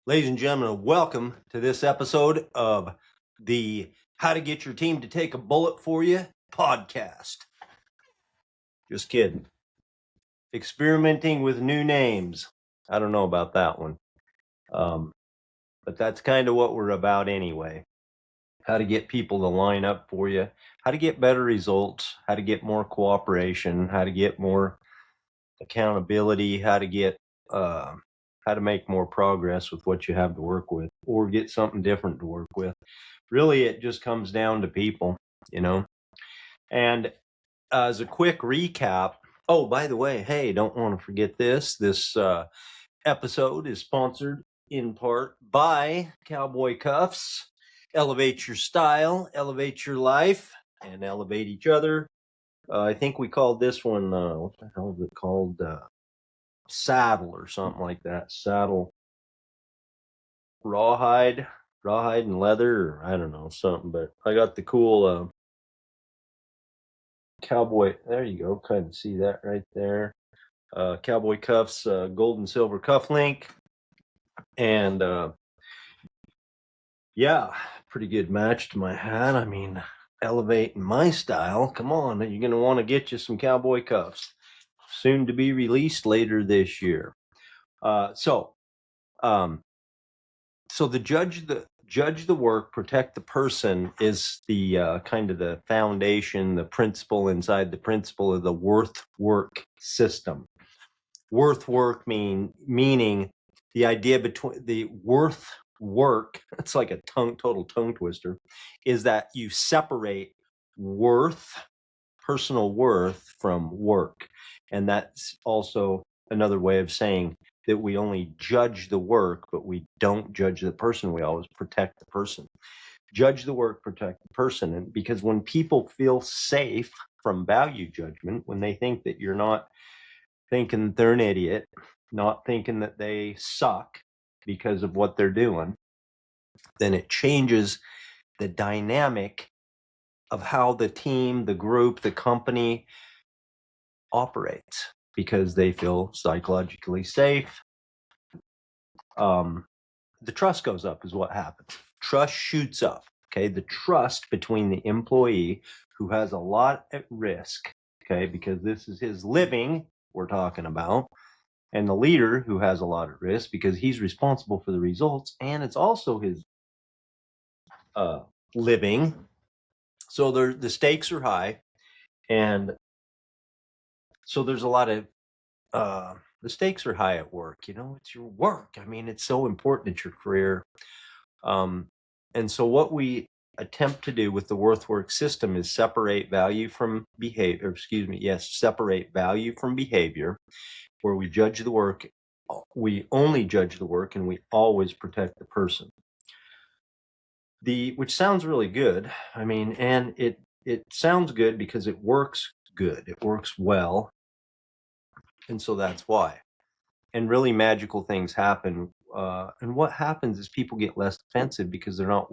Ladies and gentlemen, welcome to this episode of the How to Get Your Team to Take a Bullet for You podcast. Just kidding. Experimenting with new names. I don't know about that one. But that's kind of what we're about anyway. How to get people to line up for you, how to get better results, how to get more cooperation, how to get more accountability, how to make more progress with what you have to work with, or get something different to work with. Really, it just comes down to people, And as a quick recap, oh, by the way, hey, don't want to forget this. This episode is sponsored in part by Cowboy Cuffs. Elevate your style, elevate your life, and elevate each other. I think we called this one, what the hell is it called? Saddle or something like that. Saddle, rawhide and leather, or I don't know, something. But I got the cool cowboy, there you go, kind of see that right there. Cowboy Cuffs, gold and silver cuff link. And yeah, pretty good match to my hat. I mean, elevating my style. Come on, you're going to want to get you some cowboy cuffs. Soon to be released later this year. So the judge the work, protect the person is the kind of the foundation, the principle inside the principle of the worth work system. Worth work meaning the idea between the worth work, it's like a total tongue twister, is that you separate personal worth from work. And that's also another way of saying that we only judge the work, but we don't judge the person. We always protect the person. Judge the work, protect the person. And because when people feel safe from value judgment, when they think that you're not thinking they're an idiot, not thinking that they suck because of what they're doing, then it changes the dynamic of how the team, the group, the company operates, because they feel psychologically safe. The trust goes up is what happens. Trust shoots up. Okay. The trust between the employee who has a lot at risk, okay, because this is his living we're talking about, and the leader who has a lot at risk because he's responsible for the results, and it's also his living. So the stakes are high, and so there's a lot of the stakes are high at work. It's your work. I mean, it's so important. It's your career. And so what we attempt to do with the worth work system is separate value from behavior. Separate value from behavior, where we judge the work. We only judge the work, and we always protect the person. Which sounds really good. I mean, and it sounds good because it works good. It works well. And so that's why. And really magical things happen. And what happens is people get less defensive because they're not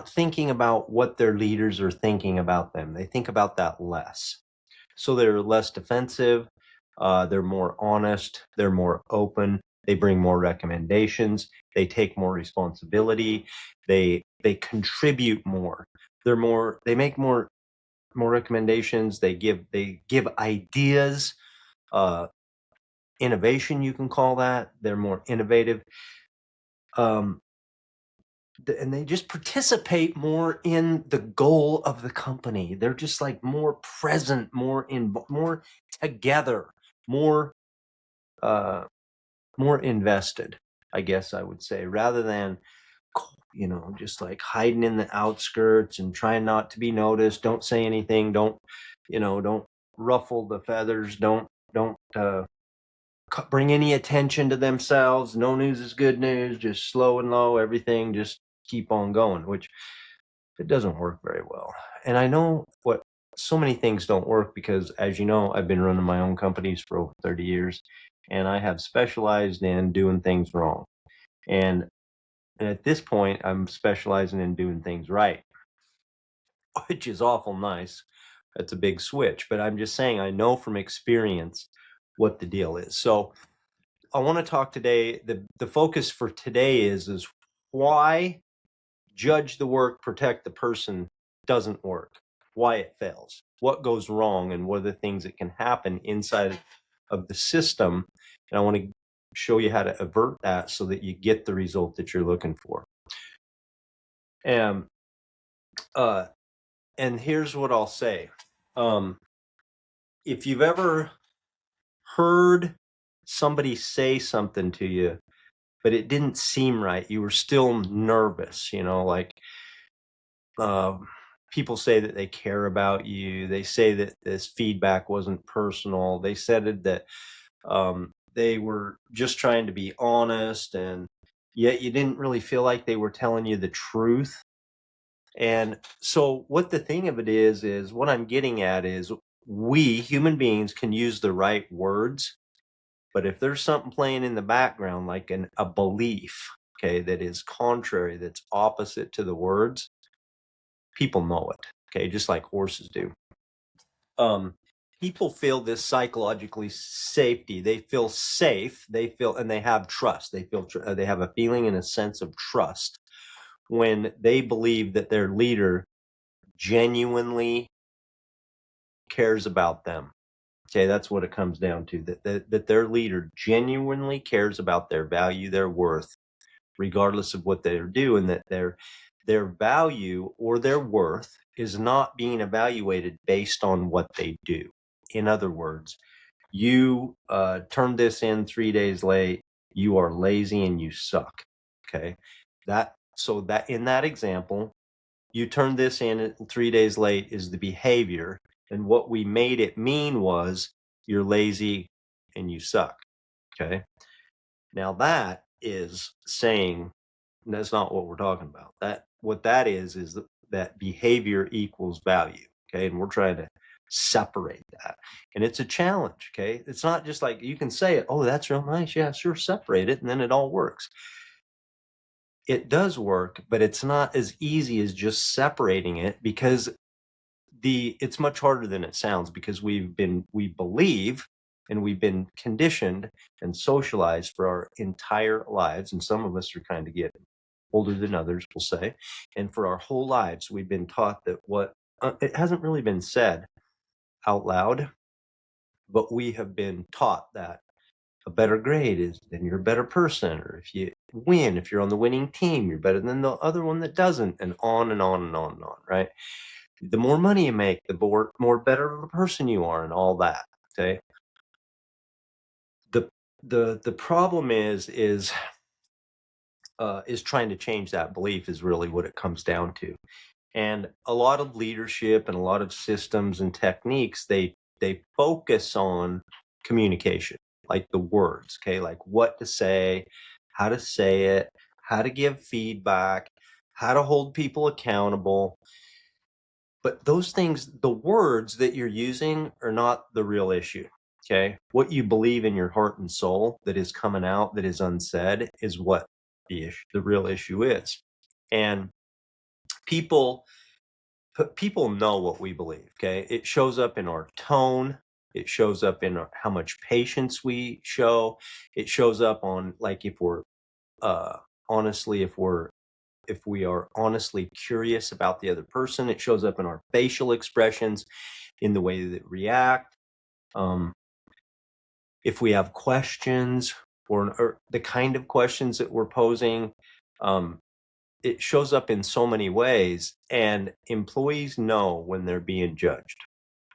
thinking about what their leaders are thinking about them. They think about that less. So they're less defensive. They're more honest. They're more open. They bring more recommendations. They take more responsibility. They contribute more. They make more recommendations. They give ideas, innovation, you can call that. They're more innovative. And they just participate more in the goal of the company. They're just like more present, more together, more invested, I guess I would say, rather than just like hiding in the outskirts and trying not to be noticed. Don't say anything. Don't ruffle the feathers. Don't bring any attention to themselves. No news is good news. Just slow and low, everything. Just keep on going, which it doesn't work very well. And I know so many things don't work because, as you know, I've been running my own companies for over 30 years. and I have specialized in doing things wrong. And at this point, I'm specializing in doing things right, which is awful nice. That's a big switch, but I'm just saying I know from experience what the deal is. So I want to talk today. The focus for today is why judge the work, protect the person doesn't work, why it fails, what goes wrong, and what are the things that can happen inside of the system. And I want to show you how to avert that so that you get the result that you're looking for. And and here's what I'll say. If you've ever heard somebody say something to you, but it didn't seem right, you were still nervous, like people say that they care about you. They say that this feedback wasn't personal. They said that they were just trying to be honest, and yet you didn't really feel like they were telling you the truth. And so what the thing of it is what I'm getting at is we human beings can use the right words, but if there's something playing in the background, like a belief, okay, that is contrary, that's opposite to the words, people know it, okay, just like horses do. People feel this psychologically safety. They feel safe. They feel, and they have trust. They feel, they have a feeling and a sense of trust when they believe that their leader genuinely cares about them. Okay, that's what it comes down to, that their leader genuinely cares about their value, their worth, regardless of what they're doing, that their value or their worth is not being evaluated based on what they do. In other words, you turned this in 3 days late, you are lazy and you suck. Okay, so that in that example, you turned this in 3 days late is the behavior, and what we made it mean was you're lazy and you suck. Okay, now that is saying that's not what we're talking about. What that is that behavior equals value. Okay, and we're trying to separate that, and it's a challenge. Okay, it's not just like you can say it. Oh, that's real nice. Yeah, sure. Separate it, and then it all works. It does work, but it's not as easy as just separating it, because it's much harder than it sounds, because we believe and we've been conditioned and socialized for our entire lives, and some of us are kind of getting older than others, we'll say, and for our whole lives we've been taught that what it hasn't really been said out loud, but we have been taught that a better grade is then you're a better person, or if you win, if you're on the winning team, you're better than the other one that doesn't, and on and on and on and on, right? The more money you make, the more better of a person you are, and all that. Okay. The problem is trying to change that belief is really what it comes down to. And a lot of leadership and a lot of systems and techniques, they focus on communication, like the words, okay, like what to say, how to say it, how to give feedback, how to hold people accountable. But those things, the words that you're using are not the real issue. Okay. What you believe in your heart and soul that is coming out, that is unsaid, is what the real issue is. And people know what we believe. Okay. It shows up in our tone. It shows up in how much patience we show. It shows up on, like, if we're honestly, if we are honestly curious about the other person. It shows up in our facial expressions, in the way that react. If we have questions, or the kind of questions that we're posing, it shows up in so many ways. And employees know when they're being judged.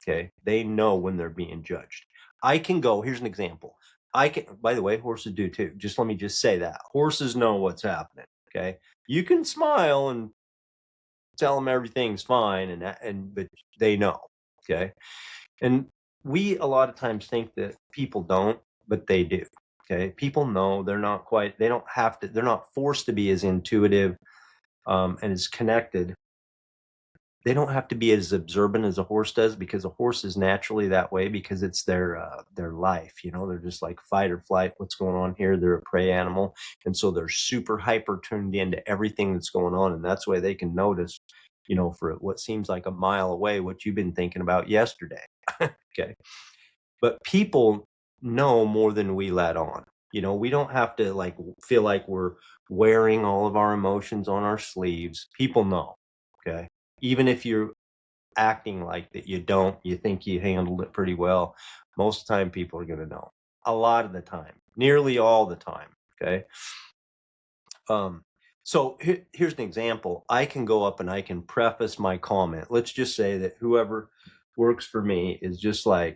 Okay, they know when they're being judged. I can go. Here's an example. I can. By the way, horses do too. Let me just say that horses know what's happening. Okay, you can smile and tell them everything's fine, but they know. Okay, and we a lot of times think that people don't, but they do. Okay, people know. They don't have to. They're not forced to be as intuitive and as connected they don't have to be as observant as a horse does, because a horse is naturally that way because it's their life. They're just like fight or flight. What's going on here? They're a prey animal, and so they're super hyper tuned into everything that's going on, and that's why they can notice, for what seems like a mile away, what you've been thinking about yesterday. Okay, but people know more than we let on. We don't have to like feel like we're wearing all of our emotions on our sleeves. People know. Okay, even if you're acting like that you don't, you think you handled it pretty well, most of the time people are going to know. A lot of the time, nearly all the time. Okay. So here's an example. I can go up and I can preface my comment. Let's just say that whoever works for me is just like,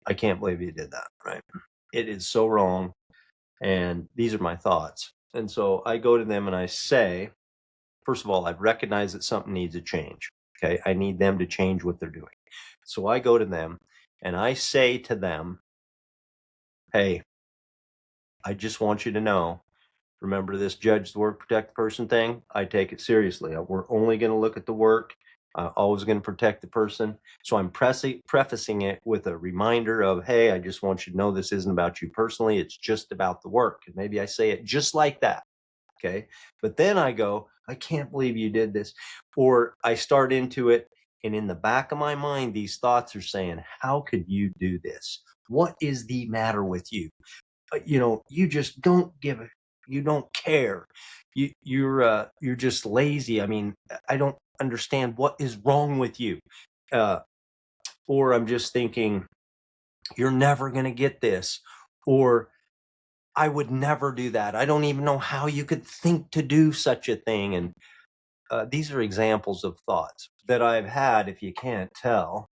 I can't believe you did that, right? It is so wrong. And these are my thoughts. And so I go to them and I say, first of all, I've recognized that something needs a change. Okay. I need them to change what they're doing. So I go to them and I say to them, hey, I just want you to know, remember this judge the work, protect the person thing? I take it seriously. We're only going to look at the work. Always going to protect the person. So I'm prefacing it with a reminder of, hey, I just want you to know this isn't about you personally. It's just about the work. And maybe I say it just like that. Okay. But then I go, I can't believe you did this. Or I start into it. And in the back of my mind, these thoughts are saying, how could you do this? What is the matter with you? You just don't give a, you don't care. You're just lazy. I mean, I don't understand what is wrong with you. Or I'm just thinking, you're never going to get this. Or I would never do that. I don't even know how you could think to do such a thing. And these are examples of thoughts that I've had, if you can't tell,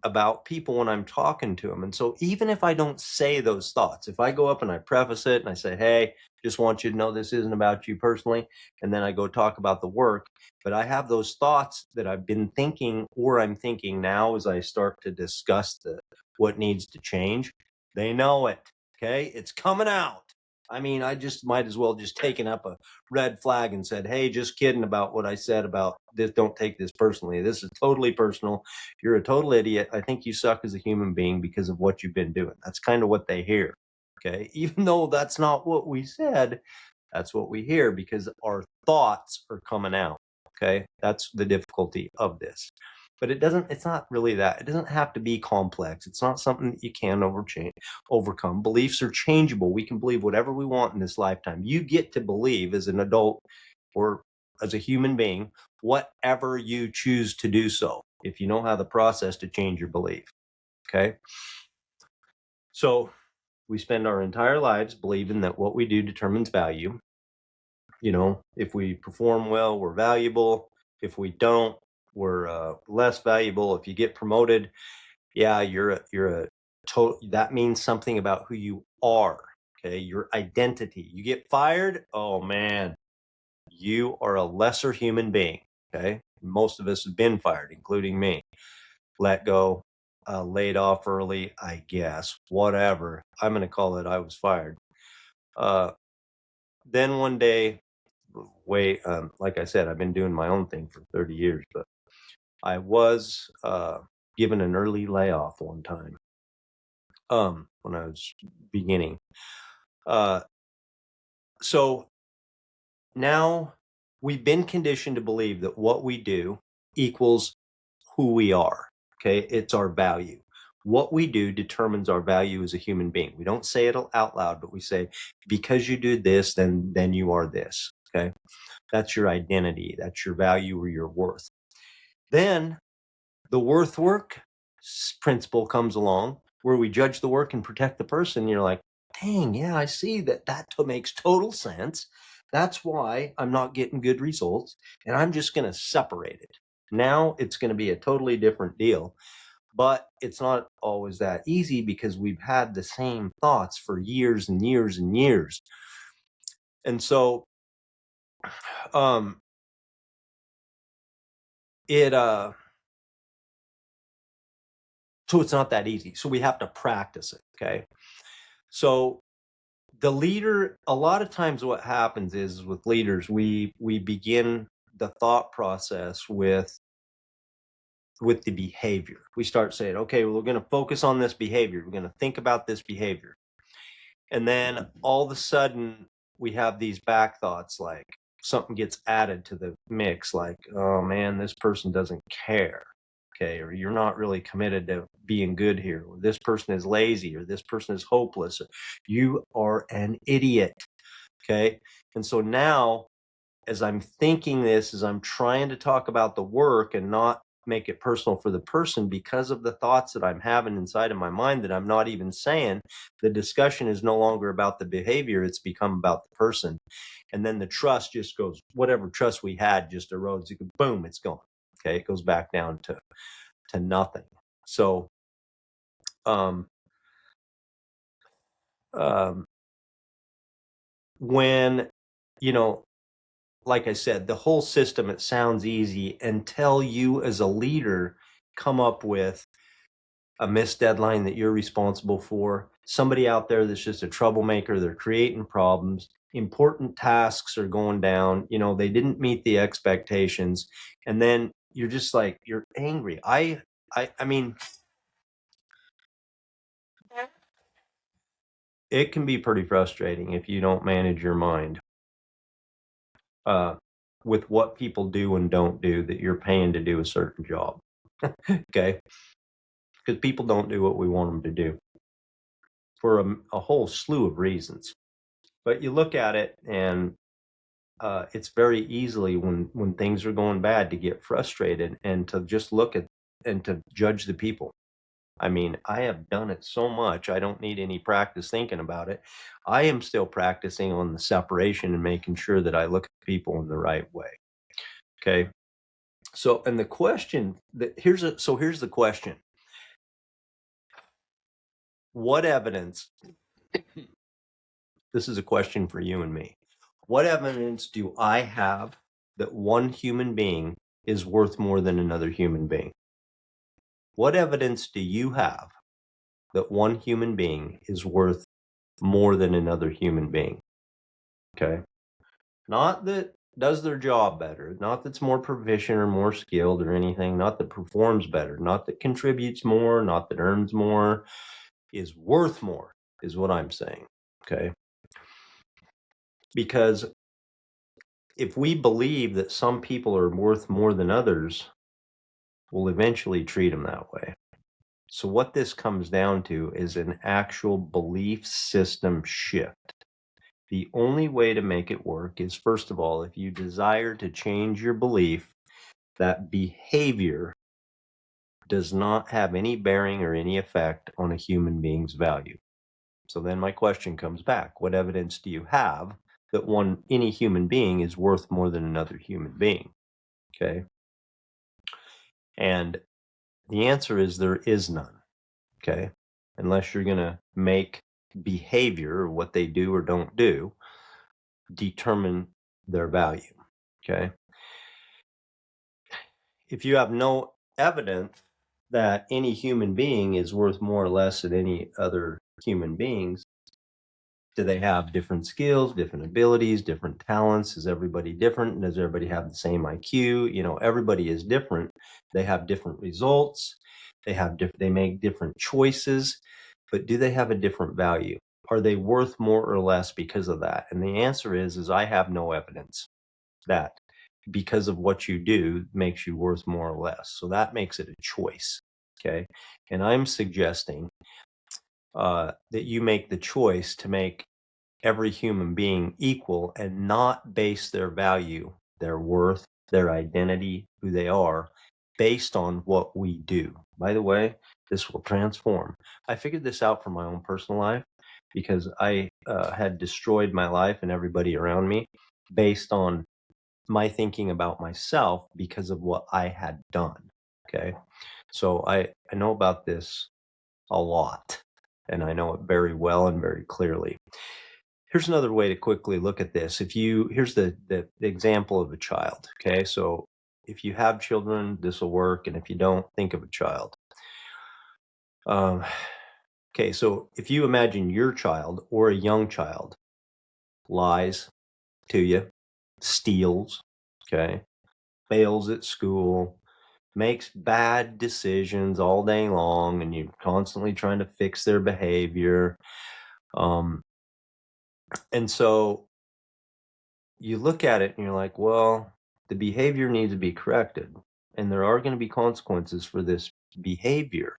about people when I'm talking to them. And so even if I don't say those thoughts, if I go up and I preface it and I say, hey, just want you to know this isn't about you personally, and then I go talk about the work, but I have those thoughts that I've been thinking, or I'm thinking now as I start to discuss what needs to change, they know it. Okay, it's coming out. I mean, I just might as well just taken up a red flag and said, hey, just kidding about what I said about this. Don't take this personally. This is totally personal. You're a total idiot. I think you suck as a human being because of what you've been doing. That's kind of what they hear. Okay. Even though that's not what we said, that's what we hear because our thoughts are coming out. Okay. That's the difficulty of this. But it's not really that. It doesn't have to be complex. It's not something that you can overcome. Beliefs are changeable. We can believe whatever we want in this lifetime. You get to believe as an adult or as a human being, whatever you choose to do so, if you know how the process to change your belief. Okay. So we spend our entire lives believing that what we do determines value. If we perform well, we're valuable. If we don't, we're less valuable. If you get promoted, yeah, that means something about who you are. Okay. Your identity. You get fired. Oh man, you are a lesser human being. Okay. Most of us have been fired, including me. Let go, laid off early, I guess, whatever. I'm going to call it I was fired. Then one day, like I said, I've been doing my own thing for 30 years, but I was given an early layoff one time when I was beginning. So now we've been conditioned to believe that what we do equals who we are. Okay. It's our value. What we do determines our value as a human being. We don't say it out loud, but we say, because you do this, then you are this. Okay. That's your identity. That's your value or your worth. Then the worth work principle comes along where we judge the work and protect the person. You're like, dang, yeah, I see that makes total sense. That's why I'm not getting good results. And I'm just going to separate it. Now it's going to be a totally different deal. But it's not always that easy because we've had the same thoughts for years and years and years. And so so it's not that easy. So we have to practice it. Okay. So the leader, a lot of times what happens is with leaders, we begin the thought process with the behavior. We start saying, okay, well, we're going to focus on this behavior. We're going to think about this behavior. And then all of a sudden we have these back thoughts, like something gets added to the mix, like, oh man, this person doesn't care. Okay. Or you're not really committed to being good here. Or this person is lazy, or this person is hopeless. Or, you are an idiot. Okay. And so now, as I'm thinking this, as I'm trying to talk about the work and not make it personal for the person, because of the thoughts that I'm having inside of my mind that I'm not even saying, the discussion is no longer about the behavior, it's become about the person. And then the trust just goes, whatever trust we had just erodes. Boom, it's gone. Okay, it goes back down to nothing. So when, you know, like I said, the whole system, it sounds easy until you as a leader come up with a missed deadline that you're responsible for, somebody out there that's just a troublemaker, they're creating problems, important tasks are going down, they didn't meet the expectations, and then you're just like, you're angry. I mean, it can be pretty frustrating if you don't manage your mind with what people do and don't do that you're paying to do a certain job. Okay, because people don't do what we want them to do for a whole slew of reasons. But you look at it, and it's very easily, when things are going bad, to get frustrated and to just look at and to judge the people. I mean, I have done it so much, I don't need any practice thinking about it. I am still practicing on the separation and making sure that I look at people in the right way. Okay. So, and the question here's the question. What evidence, this is a question for you and me. What evidence do I have that one human being is worth more than another human being? What evidence do you have that one human being is worth more than another human being? Okay. Not that does their job better, not that's more proficient or more skilled or anything, not that performs better, not that contributes more, not that earns more, is worth more, is what I'm saying. Okay. Because if we believe that some people are worth more than others, we'll eventually treat them that way. So what this comes down to is an actual belief system shift. The only way to make it work is, first of all, if you desire to change your belief that behavior does not have any bearing or any effect on a human being's value. So then my question comes back. What evidence do you have that any human being is worth more than another human being? Okay. And the answer is there is none. Okay. Unless you're going to make behavior, or what they do or don't do, determine their value. Okay. If you have no evidence that any human being is worth more or less than any other human beings, do they have different skills, different abilities, different talents? Is everybody different? Does everybody have the same IQ? Everybody is different. They have different results. They make different choices, but do they have a different value? Are they worth more or less because of that? And the answer is I have no evidence that because of what you do makes you worth more or less. So that makes it a choice. Okay. And I'm suggesting that you make the choice to make every human being equal and not base their value, their worth, their identity, who they are, based on what we do. By the way, this will transform. I figured this out for my own personal life because I had destroyed my life and everybody around me based on my thinking about myself because of what I had done. Okay. So I know about this a lot, and I know it very well and very clearly. Here's another way to quickly look at this. Here's the example of a child. Okay. So if you have children, this will work. And if you don't, think of a child. Okay. So if you imagine your child or a young child lies to you, steals, okay, fails at school, makes bad decisions all day long, and you're constantly trying to fix their behavior. And so you look at it and you're like, well, the behavior needs to be corrected, and there are going to be consequences for this behavior.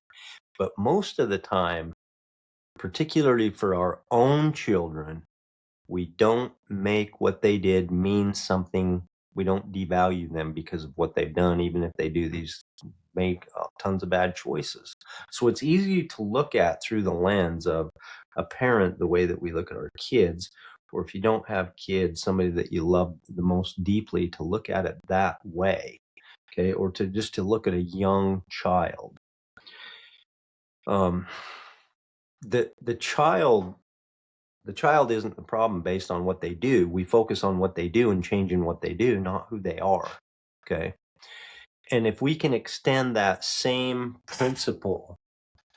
But most of the time, particularly for our own children, we don't make what they did mean something. We don't devalue them because of what they've done, even if they do make tons of bad choices. So it's easy to look at through the lens of a parent, the way that we look at our kids, or if you don't have kids, somebody that you love the most deeply, to look at it that way, okay, or to look at a young child. The child isn't the problem based on what they do. We focus on what they do and changing what they do, not who they are, okay? And if we can extend that same principle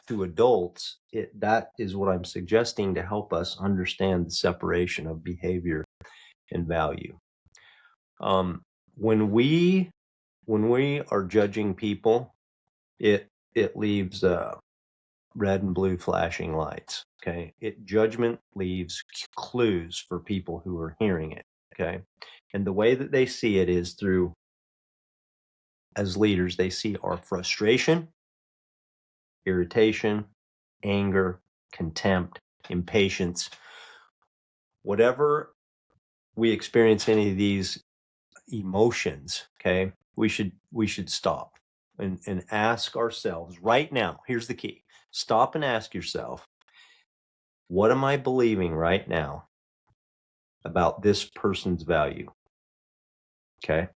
to adults, that is what I'm suggesting to help us understand the separation of behavior and value. When we are judging people, it leaves red and blue flashing lights. Okay, judgment leaves clues for people who are hearing it. Okay, and the way that they see it is through, as leaders, they see our frustration, irritation, anger, contempt, impatience. Whatever we experience any of these emotions, okay, we should stop and ask ourselves right now. Here's the key. Stop and ask yourself, what am I believing right now about this person's value? Okay,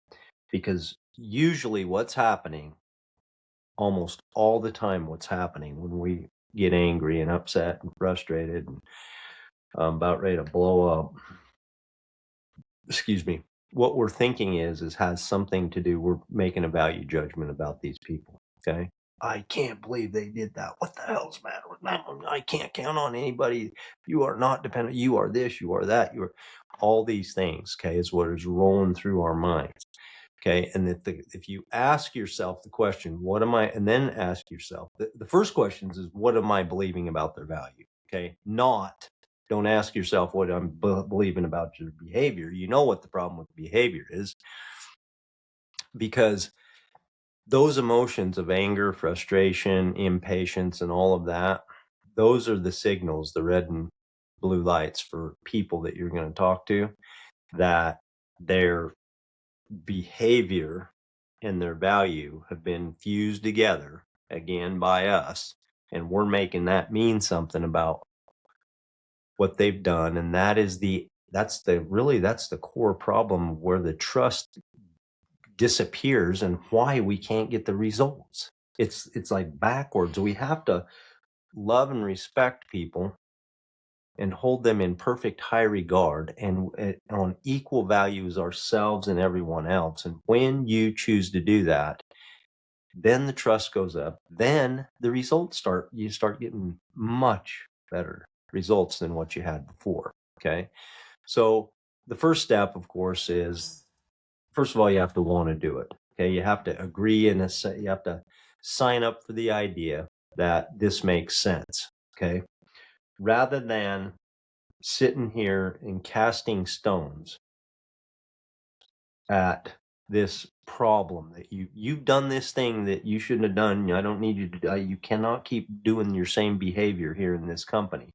because usually what's happening, almost all the time, what's happening when we get angry and upset and frustrated and about ready to blow up, excuse me, what we're thinking has something to do, we're making a value judgment about these people. Okay, I can't believe they did that. What the hell's the matter with them? I can't count on anybody. You are not dependent. You are this, you are that, you are all these things. Okay, is what is rolling through our minds. Okay, and if you ask yourself the question, what am I, and then ask yourself, the first question is, what am I believing about their value? Okay, don't ask yourself what I'm believing about your behavior. You know what the problem with behavior is, because those emotions of anger, frustration, impatience, and all of that, those are the signals, the red and blue lights for people that you're going to talk to, that their behavior and their value have been fused together again by us, and we're making that mean something about what they've done. And that's the core problem, where the trust disappears and why we can't get the results. It's like backwards. We have to love and respect people and hold them in perfect high regard and on equal value as ourselves and everyone else. And when you choose to do that, then the trust goes up. Then the results you start getting much better results than what you had before. Okay. So the first step, of course, is, first of all, you have to want to do it. Okay. You have to agree, and you have to sign up for the idea that this makes sense. Okay. Rather than sitting here and casting stones at this problem that you've done this thing that you shouldn't have done. I don't need you to, you cannot keep doing your same behavior here in this company.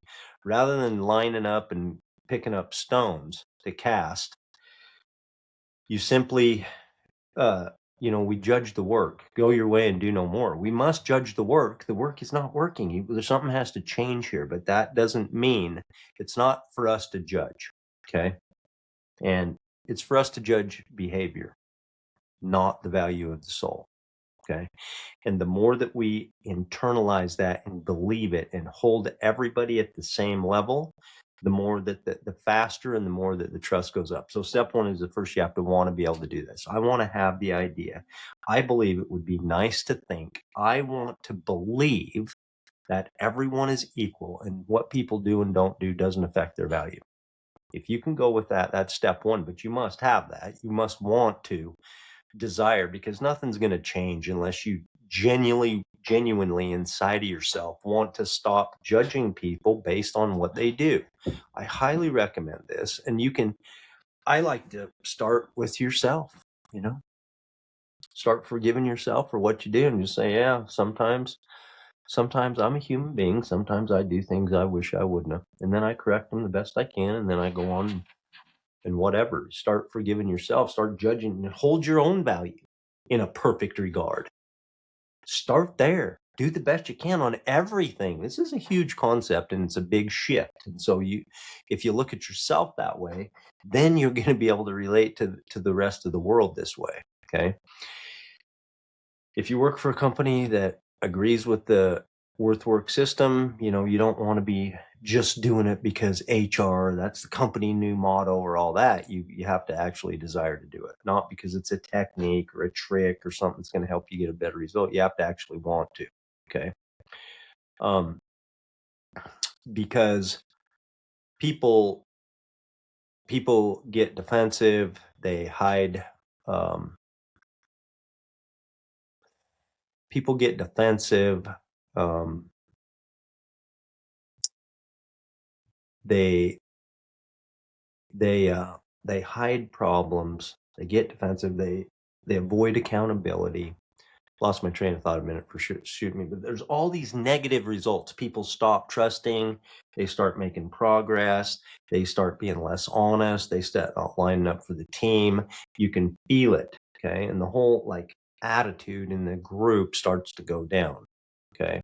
Rather than lining up and picking up stones to cast, you simply, we judge the work. Go your way and do no more. We must judge the work. The work is not working. There's something has to change here, but that doesn't mean it's not for us to judge. Okay. And it's for us to judge behavior, not the value of the soul. Okay. And the more that we internalize that and believe it and hold everybody at the same level, the more that the faster and the more that the trust goes up. So step one is, the first, you have to want to be able to do this. I want to have the idea. I believe it would be nice to think. I want to believe that everyone is equal, and what people do and don't do doesn't affect their value. If you can go with that, that's step one, but you must have that. You must want to desire, because nothing's going to change unless you genuinely inside of yourself want to stop judging people based on what they do. I highly recommend this. And I like to start with yourself, start forgiving yourself for what you do and just say, yeah, sometimes I'm a human being. Sometimes I do things I wish I wouldn't have. And then I correct them the best I can. And then I go on and whatever. Start forgiving yourself. Start judging and hold your own value in a perfect regard. Start there. Do the best you can on everything. This is a huge concept and it's a big shift. And so if you look at yourself that way, then you're going to be able to relate to the rest of the world this way. Okay. If you work for a company that agrees with the work system, you don't want to be just doing it because HR, that's the company new motto or all that. You have to actually desire to do it, not because it's a technique or a trick or something that's going to help you get a better result. You have to actually want to. Okay. Because people get defensive, they hide. People get defensive. They hide problems. They get defensive. They avoid accountability. Lost my train of thought a minute for shooting me, but there's all these negative results. People stop trusting. They start making progress. They start being less honest. They start not lining up for the team. You can feel it. Okay. And the whole attitude in the group starts to go down. Okay.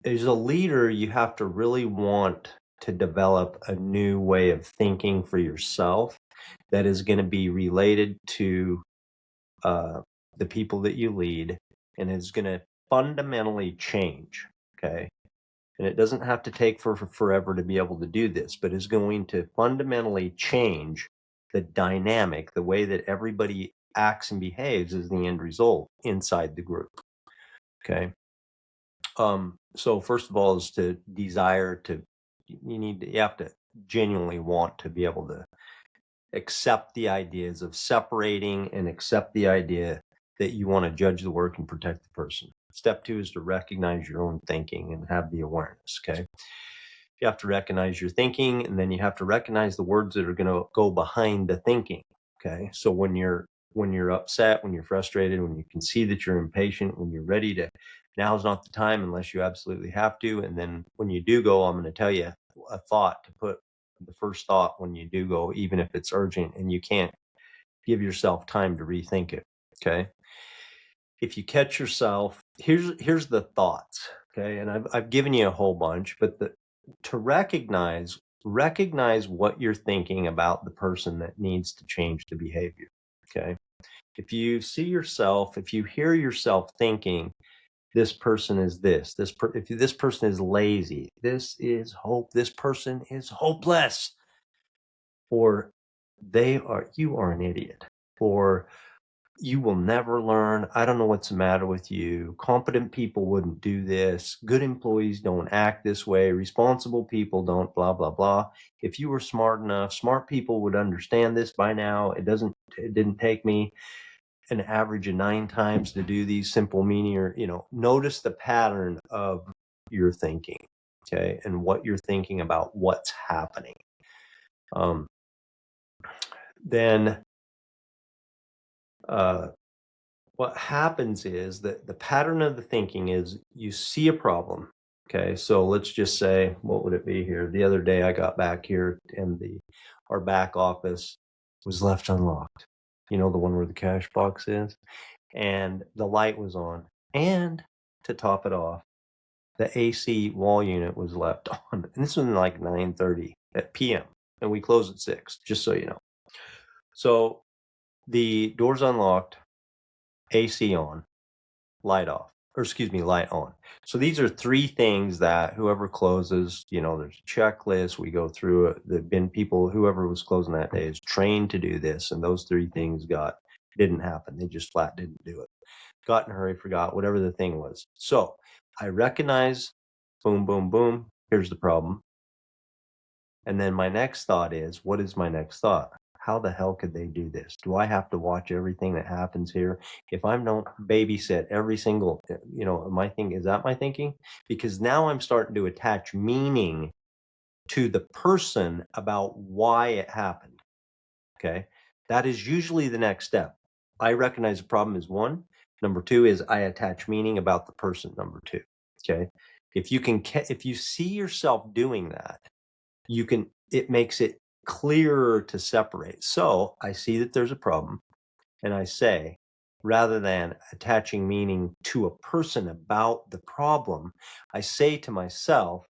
As a leader, you have to really want to develop a new way of thinking for yourself that is going to be related to the people that you lead, and is going to fundamentally change. Okay. And it doesn't have to take for forever to be able to do this, but is going to fundamentally change the dynamic, the way that everybody acts and behaves as the end result inside the group. Okay. So first of all is to desire to, you have to genuinely want to be able to accept the ideas of separating and accept the idea that you want to judge the work and protect the person. Step 2 is to recognize your own thinking and have the awareness. Okay. You have to recognize your thinking, and then you have to recognize the words that are going to go behind the thinking. Okay. So when you're upset, when you're frustrated, when you can see that you're impatient, when you're ready to, now's not the time unless you absolutely have to. And then when you do go, I'm going to tell you a thought to put the first thought when you do go, even if it's urgent and you can't give yourself time to rethink it. Okay. If you catch yourself, here's the thoughts. Okay. And I've given you a whole bunch, but to recognize what you're thinking about the person that needs to change the behavior. Okay. If you see yourself, if you hear yourself thinking, this person is if this person is lazy, this person is hopeless, or you are an idiot, or you will never learn, I don't know what's the matter with you, competent people wouldn't do this, good employees don't act this way, responsible people don't, blah, blah, blah. If you were smart enough, smart people would understand this by now. It didn't take me an average of 9 times to do these simple meaning, or notice the pattern of your thinking. Okay. And what you're thinking about what's happening. Then what happens is that the pattern of the thinking is you see a problem. Okay. So let's just say, what would it be here? The other day I got back here and our back office was left unlocked. The one where the cash box is, and the light was on. And to top it off, the AC wall unit was left on. And this was like 9:30 p.m. And we close at 6, just so you know. So the door's unlocked, AC on, light off, light on. So these are 3 things that whoever closes, there's a checklist. We go through it. There've been people, whoever was closing that day is trained to do this. And those 3 things didn't happen. They just flat didn't do it. Got in a hurry, forgot, whatever the thing was. So I recognize, boom, boom, boom, here's the problem. And then my next thought is, what is my next thought? how the hell could they do this? Do I have to watch everything that happens here? If I don't babysit every single, my thing, is that my thinking? Because now I'm starting to attach meaning to the person about why it happened. Okay. That is usually the next step. I recognize the problem is one. Number two is I attach meaning about the person. Number two. Okay. If you see yourself doing that, it makes it clearer to separate. So I see that there's a problem, and I say, rather than attaching meaning to a person about the problem, I say to myself,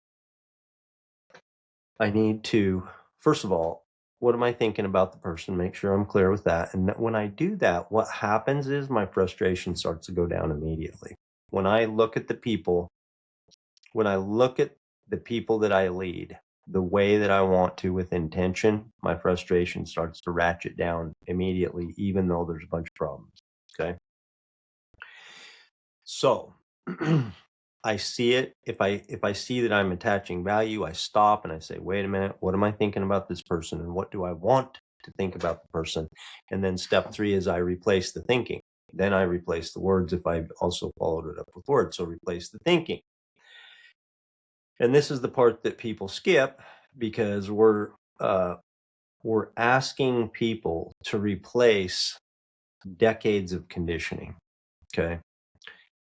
I need to, first of all, what am I thinking about the person? Make sure I'm clear with that. And when I do that, what happens is my frustration starts to go down immediately. When I look at the people that I lead the way that I want to with intention, my frustration starts to ratchet down immediately, even though there's a bunch of problems. Okay. So I see it. If I see that I'm attaching value, I stop and I say, wait a minute, what am I thinking about this person? And what do I want to think about the person? And then step 3 is I replace the thinking. Then I replace the words if I also followed it up with words. So replace the thinking. And this is the part that people skip because we're asking people to replace decades of conditioning. Okay.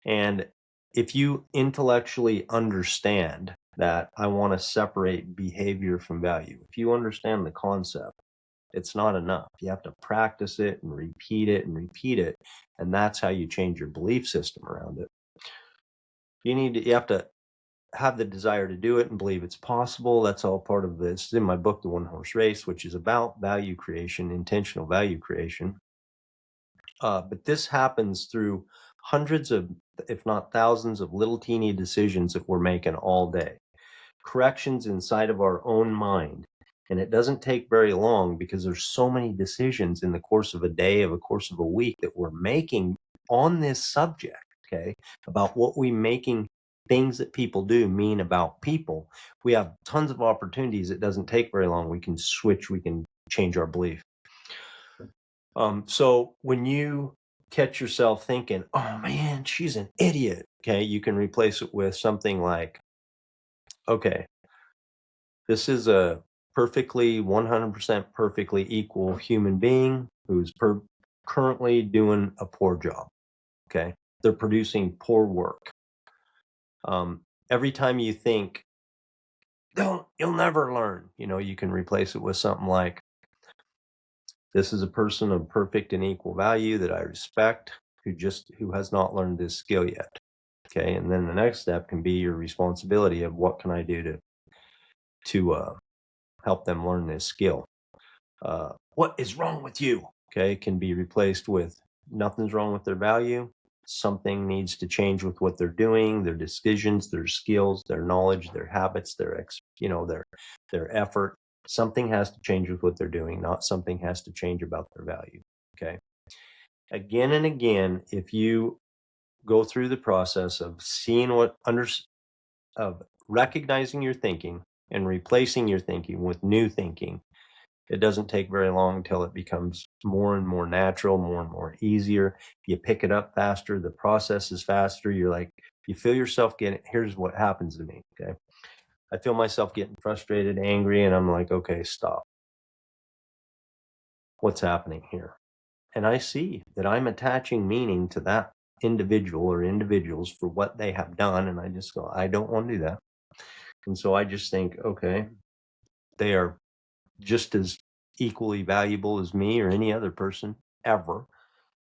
And if you intellectually understand that I want to separate behavior from value, if you understand the concept, it's not enough. You have to practice it and repeat it and repeat it. And that's how you change your belief system around it. You have to have the desire to do it and believe it's possible. That's all part of this. It's in my book, The One Horse Race, which is about value creation, intentional value creation. But this happens through hundreds of, if not thousands of little teeny decisions that we're making all day. Corrections inside of our own mind. And it doesn't take very long because there's so many decisions in the course of a day, of a course of a week that we're making on this subject, okay, about what we making things that people do mean about people. We have tons of opportunities. It doesn't take very long. We can switch, we can change our belief. So when you catch yourself thinking, oh man, she's an idiot, okay, you can replace it with something like, okay, this is a perfectly 100% perfectly equal human being who's currently doing a poor job. Okay. They're producing poor work. Every time you think, you'll never learn, you can replace it with something like, this is a person of perfect and equal value that I respect who has not learned this skill yet. Okay. And then the next step can be your responsibility of what can I do to help them learn this skill. What is wrong with you? Okay, can be replaced with nothing's wrong with their value. Something needs to change with what they're doing, their decisions, their skills, their knowledge, their habits, their effort. Something has to change with what they're doing, not something has to change about their value. Okay. Again and again, if you go through the process of seeing of recognizing your thinking and replacing your thinking with new thinking, it doesn't take very long until it becomes more and more natural, more and more easier. You pick it up faster. The process is faster. You feel yourself here's what happens to me. Okay. I feel myself getting frustrated, angry, and I'm like, okay, stop. What's happening here? And I see that I'm attaching meaning to that individual or individuals for what they have done. And I just go, I don't want to do that. And so I just think, okay, they are just as equally valuable as me or any other person ever.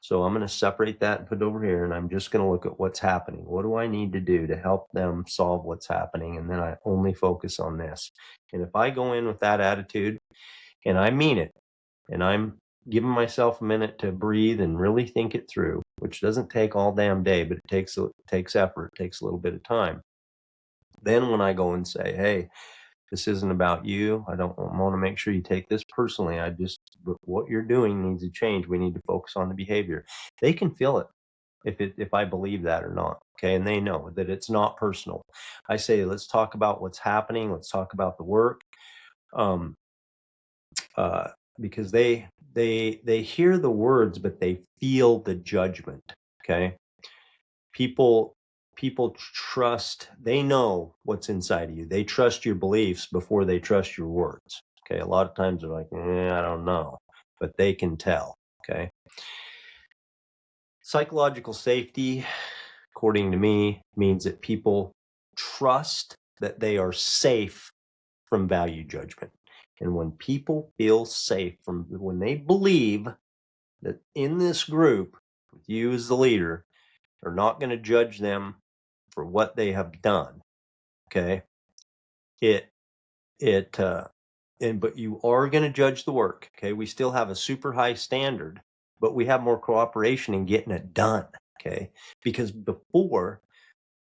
So I'm going to separate that and put it over here, and I'm just going to look at what's happening. What do I need to do to help them solve what's happening? And then I only focus on this. And if I go in with that attitude and I mean it, and I'm giving myself a minute to breathe and really think it through, which doesn't take all damn day, but it takes effort, it takes a little bit of time. Then when I go and say, hey, this isn't about you. I want to make sure you take this personally. But what you're doing needs to change. We need to focus on the behavior. They can feel it if I believe that or not. Okay. And they know that it's not personal. I say, let's talk about what's happening. Let's talk about the work. because they hear the words, but they feel the judgment. Okay. People trust, they know what's inside of you. They trust your beliefs before they trust your words. Okay. A lot of times they're like, I don't know, but they can tell. Okay. Psychological safety, according to me, means that people trust that they are safe from value judgment. And when people feel safe when they believe that in this group, with you as the leader, are not going to judge them for what they have done. Okay. But you are going to judge the work. Okay. We still have a super high standard, but we have more cooperation in getting it done. Okay. Because before,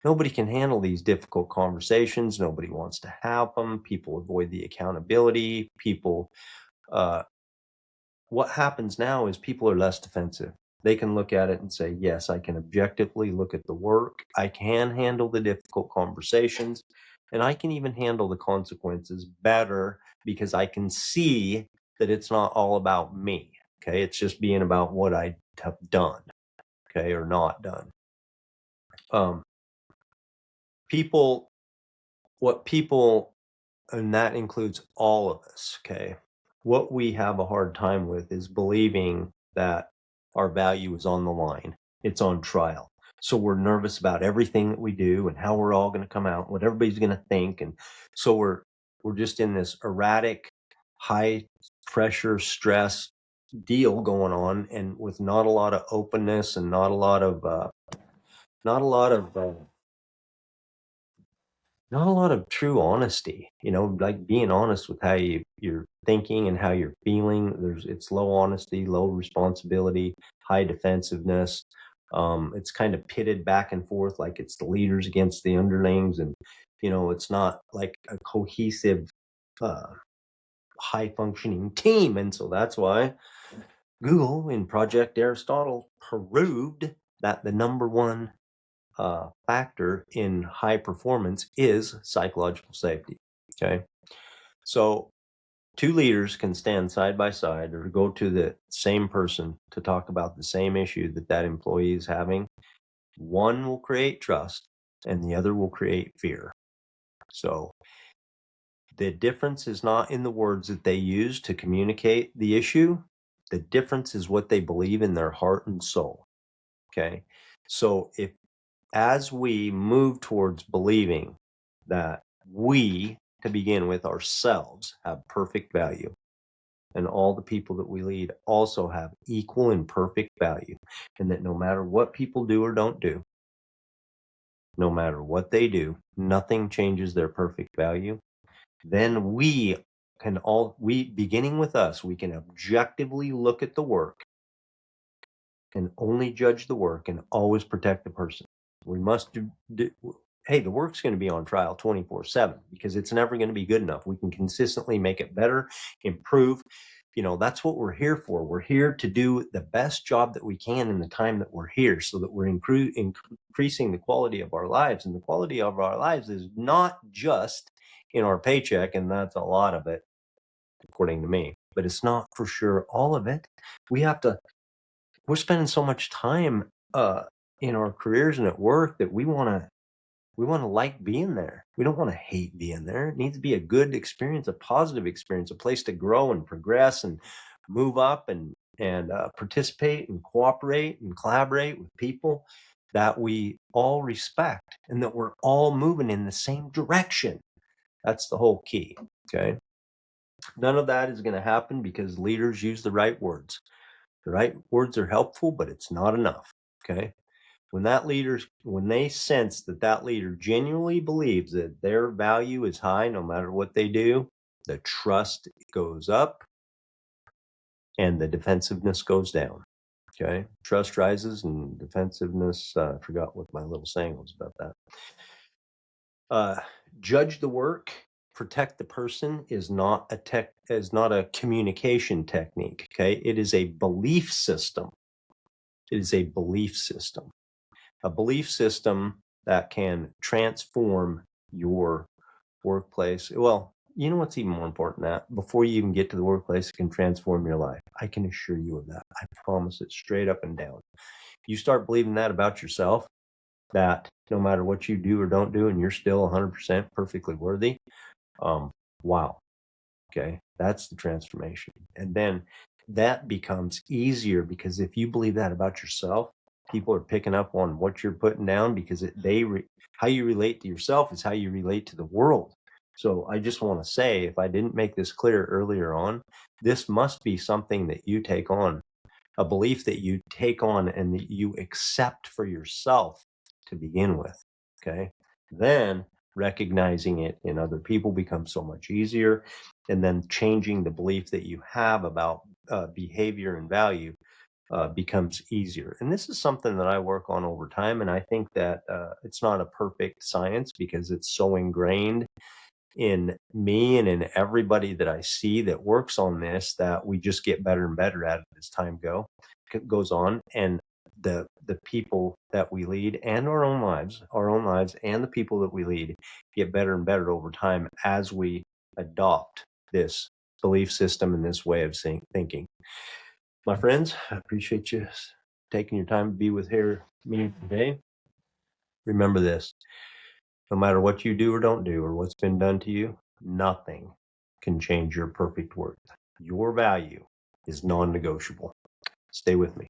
nobody can handle these difficult conversations. Nobody wants to have them. People avoid the accountability. What happens now is people are less defensive. They can look at it and say, yes, I can objectively look at the work. I can handle the difficult conversations, and I can even handle the consequences better because I can see that it's not all about me. Okay. It's just being about what I have done. Okay. Or not done. And that includes all of us. Okay. What we have a hard time with is believing that our value is on the line. It's on trial. So we're nervous about everything that we do and how we're all going to come out, what everybody's going to think. And so we're just in this erratic, high pressure, stress deal going on, and with not a lot of openness and not a lot of true honesty, like being honest with how you're thinking and how you're feeling. It's low honesty, low responsibility, high defensiveness. It's kind of pitted back and forth, like it's the leaders against the underlings. And, it's not like a cohesive, high functioning team. And so that's why Google in Project Aristotle proved that the number one factor in high performance is psychological safety. Okay. So two leaders can stand side by side or go to the same person to talk about the same issue that employee is having. One will create trust and the other will create fear. So the difference is not in the words that they use to communicate the issue. The difference is what they believe in their heart and soul. Okay. So as we move towards believing that we, to begin with, ourselves have perfect value, and all the people that we lead also have equal and perfect value, and that no matter what people do or don't do, no matter what they do, nothing changes their perfect value, then beginning with us, we can objectively look at the work and only judge the work and always protect the person. We must hey, the work's going to be on trial 24/7 because it's never going to be good enough. We can consistently make it better, improve. That's what we're here for. We're here to do the best job that we can in the time that we're here, so that we're increasing the quality of our lives. And the quality of our lives is not just in our paycheck, and that's a lot of it, according to me. But it's not for sure all of it. We're spending so much time in our careers and at work that we want to like being there. We don't want to hate being there. It needs to be a good experience, a positive experience, a place to grow and progress and move up and participate and cooperate and collaborate with people that we all respect and that we're all moving in the same direction. That's the whole key. Okay. None of that is going to happen because leaders use the right words. The right words are helpful, but it's not enough. Okay. When they sense that leader genuinely believes that their value is high, no matter what they do, the trust goes up and the defensiveness goes down. Okay. Trust rises and defensiveness. I forgot what my little saying was about that. Judge the work. Protect the person is not a communication technique. Okay. It is a belief system. It is a belief system. A belief system that can transform your workplace. Well, you know what's even more important than that? Before you even get to the workplace, it can transform your life. I can assure you of that. I promise it, straight up and down. You start believing that about yourself, that no matter what you do or don't do, and you're still 100% perfectly worthy. Wow. Okay. That's the transformation. And then that becomes easier, because if you believe that about yourself, people are picking up on what you're putting down, because how you relate to yourself is how you relate to the world. So I just want to say, if I didn't make this clear earlier on, this must be something that you take on, a belief that you take on and that you accept for yourself to begin with. Okay. Then recognizing it in other people becomes so much easier. And then changing the belief that you have about behavior and value becomes easier. And this is something that I work on over time. And I think that it's not a perfect science, because it's so ingrained in me and in everybody that I see that works on this, that we just get better and better at it as time goes on. And the people that we lead, and our own lives and the people that we lead, get better and better over time as we adopt this belief system and this way of thinking. My friends, I appreciate you taking your time to be with me today. Remember this: no matter what you do or don't do, or what's been done to you, nothing can change your perfect worth. Your value is non-negotiable. Stay with me.